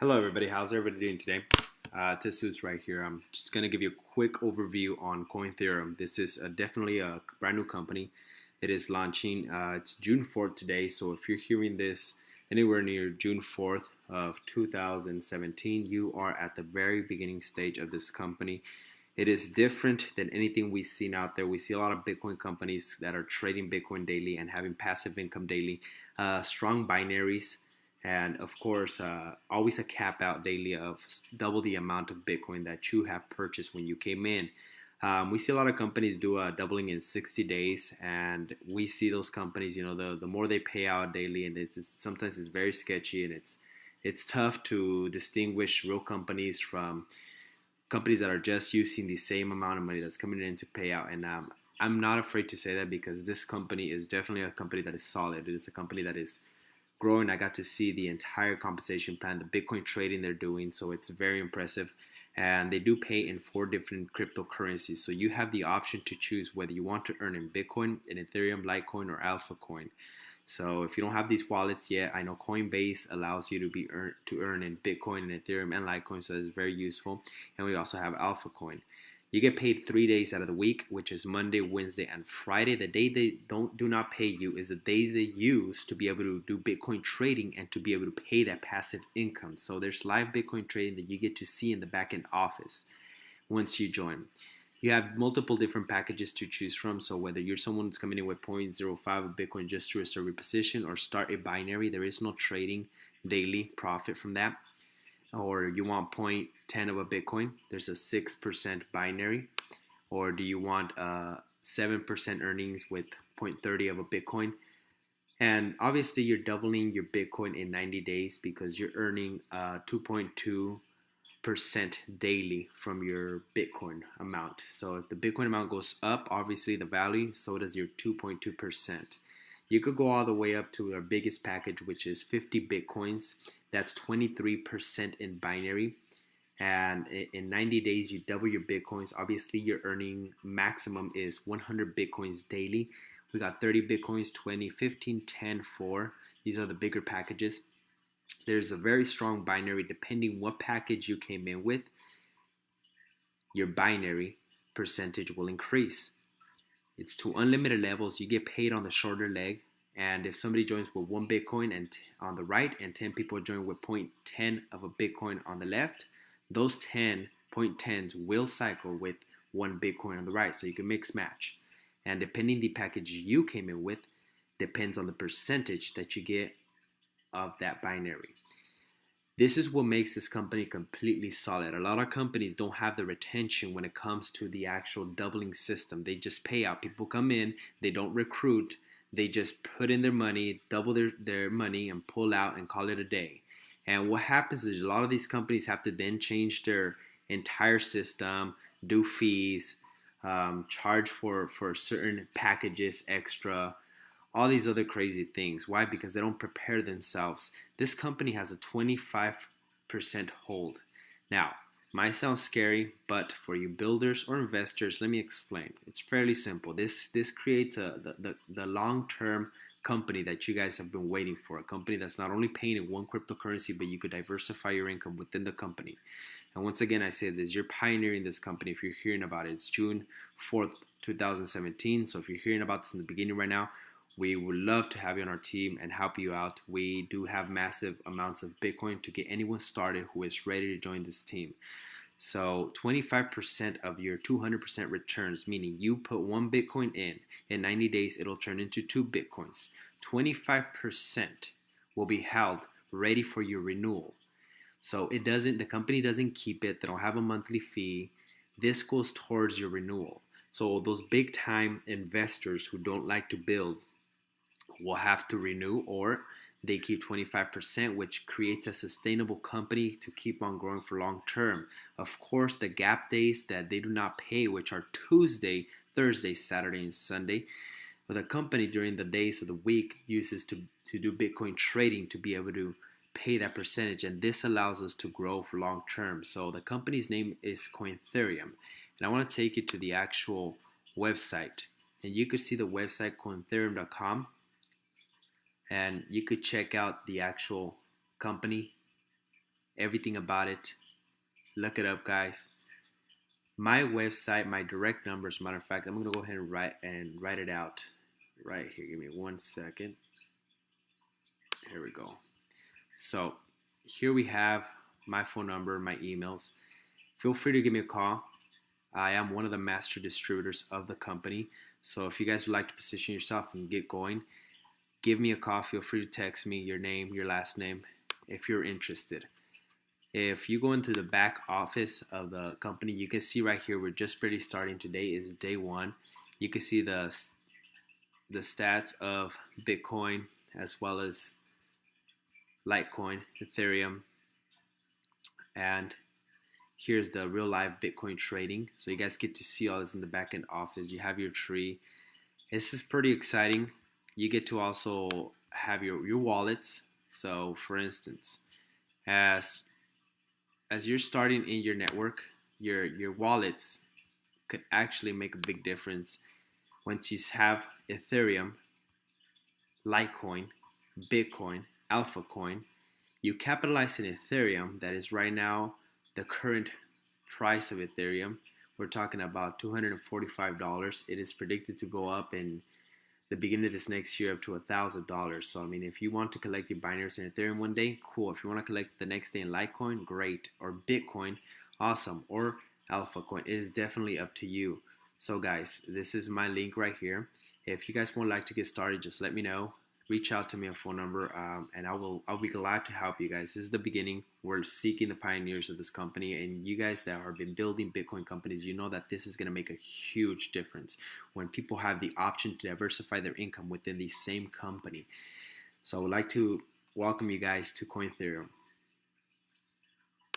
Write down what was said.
Hello everybody, how's everybody doing today? Tessus right here. I'm just going to give you a quick overview on CoinTherum. This is definitely a brand new company. It is launching, it's June 4th today, so if you're hearing this anywhere near June 4th of 2017, you are at the very beginning stage of this company. It is different than anything we've seen out there. We see a lot of Bitcoin companies that are trading Bitcoin daily and having passive income daily, strong binaries, and of course always a cap out daily of double the amount of Bitcoin that you have purchased when you came in. We see a lot of companies do a doubling in 60 days, and we see those companies, the more they pay out daily, and sometimes it's very sketchy, and it's tough to distinguish real companies from companies that are just using the same amount of money that's coming in to pay out. And I'm not afraid to say that, because this company is definitely a company that is solid. It is a company that is growing. I got to see the entire compensation plan, the Bitcoin trading they're doing, so it's very impressive. And they do pay in 4 different cryptocurrencies, so you have the option to choose whether you want to earn in Bitcoin, in Ethereum, Litecoin, or Alpha Coin. So if you don't have these wallets yet, I know Coinbase allows you to earn in Bitcoin and Ethereum and Litecoin, so it's very useful. And we also have Alpha Coin. You get paid 3 days out of the week, which is Monday, Wednesday, and Friday. The day they do not pay you is the days they use to be able to do Bitcoin trading and to be able to pay that passive income. So there's live Bitcoin trading that you get to see in the back-end office once you join. You have multiple different packages to choose from. So whether you're someone that's coming in with 0.05 of Bitcoin just to reserve your position or start a binary, there is no trading daily profit from that. Or you want 0.10 of a Bitcoin, there's a 6% binary. Or do you want 7% earnings with 0.30 of a Bitcoin? And obviously you're doubling your Bitcoin in 90 days because you're earning 2.2% daily from your Bitcoin amount. So if the Bitcoin amount goes up, obviously the value, so does your 2.2%. You could go all the way up to our biggest package, which is 50 Bitcoins. That's 23% in binary. And in 90 days, you double your Bitcoins. Obviously, your earning maximum is 100 Bitcoins daily. We got 30 Bitcoins, 20, 15, 10, 4. These are the bigger packages. There's a very strong binary depending what package you came in with. Your binary percentage will increase. It's to unlimited levels. You get paid on the shorter leg. And if somebody joins with 1 Bitcoin and on the right, and 10 people join with 0.10 of a Bitcoin on the left, those 10.10s will cycle with 1 Bitcoin on the right. So you can mix match. And depending the package you came in with, depends on the percentage that you get of that binary. This is what makes this company completely solid. A lot of companies don't have the retention when it comes to the actual doubling system. They just pay out. People come in, they don't recruit, they just put in their money, double their money, and pull out and call it a day. And what happens is a lot of these companies have to then change their entire system, do fees, charge for certain packages extra, all these other crazy things. Why? Because they don't prepare themselves. This company has a 25% hold. Now, might sound scary, but for you builders or investors, let me explain. It's fairly simple. This creates the long-term company that you guys have been waiting for. A company that's not only paying in one cryptocurrency, but you could diversify your income within the company. And once again, I say this, you're pioneering this company. If you're hearing about it, it's June 4th, 2017. So if you're hearing about this in the beginning right now, we would love to have you on our team and help you out. We do have massive amounts of Bitcoin to get anyone started who is ready to join this team. So 25% of your 200% returns, meaning you put 1 Bitcoin in 90 days, it'll turn into 2 Bitcoins. 25% will be held ready for your renewal. So the company doesn't keep it. They don't have a monthly fee. This goes towards your renewal. So those big time investors who don't like to build will have to renew, or they keep 25%, which creates a sustainable company to keep on growing for long term. Of course, the gap days that they do not pay, which are Tuesday, Thursday, Saturday, and Sunday, but the company during the days of the week uses to do Bitcoin trading to be able to pay that percentage, and this allows us to grow for long term. So the company's name is CoinTherum, and I want to take you to the actual website, and you could see the website CoinTherum.com. And you could check out the actual company everything about it. Look it up, guys. My website, my direct number, as a matter of fact, I'm gonna go ahead and write it out right here. Give me 1 second. Here we go. So here we have my phone number, my emails. Feel free to give me a call. I am one of the master distributors of the company. So if you guys would like to position yourself and get going, give me a call. Feel free to text me your name, your last name, if you're interested. If you go into the back office of the company, you can see right here, we're just barely starting. Today is day 1. You can see the stats of Bitcoin as well as Litecoin, Ethereum, and here's the real live Bitcoin trading. So you guys get to see all this in the back end office. You have your tree. This is pretty exciting. You get to also have your wallets. So for instance, as you're starting in your network, your wallets could actually make a big difference. Once you have Ethereum, Litecoin, Bitcoin, Alpha Coin, you capitalize in Ethereum. That is right now the current price of Ethereum. We're talking about $245. It is predicted to go up in the beginning of this next year up to $1,000. So I mean, if you want to collect your binaries in Ethereum one day, cool. If you want to collect the next day in Litecoin, great. Or Bitcoin, awesome. Or Alpha Coin, it is definitely up to you. So guys, this is my link right here. If you guys would like to get started, just let me know. Reach out to me on phone number, and I'll be glad to help you guys. This is the beginning. We're seeking the pioneers of this company, and you guys that have been building Bitcoin companies, you know that this is going to make a huge difference when people have the option to diversify their income within the same company. So I would like to welcome you guys to CoinTherum.